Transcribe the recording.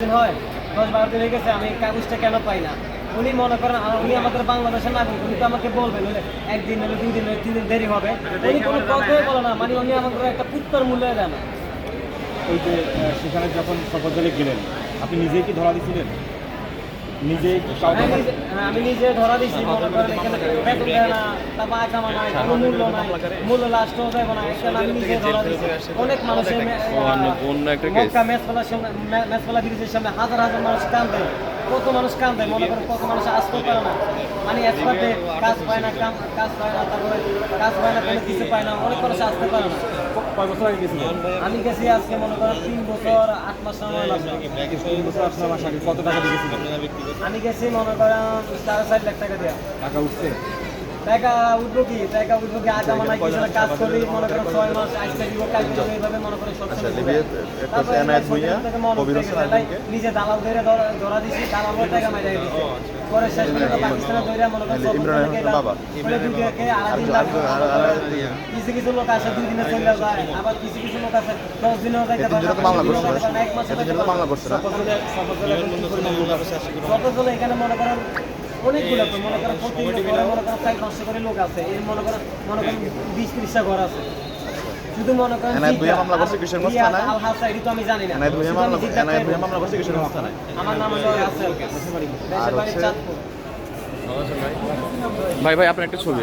হয় 10-12 দিন হয়ে গেছে আমি কাগজটা কেন পাই না। উনি মনে করেন উনি আমাদের বাংলাদেশের নাগরিক, উনি তো আমাকে বলবেন একদিন হলে 2 দিন হলে 3 দিন দেরি হবে, উনি কোনো কথাই বলে না, মানে উনি আমাকে একটা পুত্তর মূল্য দেয় না। ওই যে সেখানে যখন সফরজলে গেলেন আপনি নিজেই কি ধরা দিয়েছিলেন? নিজেই আমি নিজে ধরা দিচ্ছি, মনে করেন এখানে বেতন দেয় না, তারপর আকামা নাই, কোনো মূল্য নাই, মূল্য লাস্টও দেবো না, এখানে আমি নিজে ধরা দিচ্ছি। অনেক মানুষের মক্কা মেসফলা ব্রিজের সামনে হাজার হাজার মানুষ কান্দে, কত মানুষ কান্দে, মনে করেন কত মানুষ আসতে পারে না, মানে একসাথে কাজ পায় না, কাজ পায় না, তারপরে কাজ পায় না, কোনো কিছু পায় না, অনেক মানুষ আসতে পারে না। কয় বছর আগে গেছিলেন? আমি গেছি আজকে মনে করেন 3 বছর 8 মাস সময় লাগবে। 3 বছর 8 মাস আগে কত টাকা দিয়ে গেছিলেন? আমি গেছি মনে করেন 4.5 লাখ টাকা দেওয়া। টাকা উঠছে? টাকা উঠবো কি আগে আমার নাই কিছু কাজ করি, মনে করেন 6 মাস আজকে দিব কালকে দিব, এইভাবে মনে করেন সবসময় নিজে দালাল ধরে ধরা দিছি, দালাল টাকা মাইরা দিছি, পরে শেষ পর্যন্ত পাকিস্তানে ধরে মনে করেন কিছু কিছু লোক আসে 2 দিনে চলে যায়, আবার কিছু কিছু লোক আছে 10 দিনেও যাইতে পারে না, 1 মাসে যতগুলো এখানে মনে করেন অনেকগুলো, তো মনে করেন প্রতি ঘরে মনে করেন 4-500 করে লোক আছে, এই মনে করেন 20-30টা ঘর আছে। শুধু মনে করেন তো আমি জানি না, আমার নাম হলো রাসেল, দেশের বাড়ি চাঁদপুর। ভাই আপনার একটা ছবি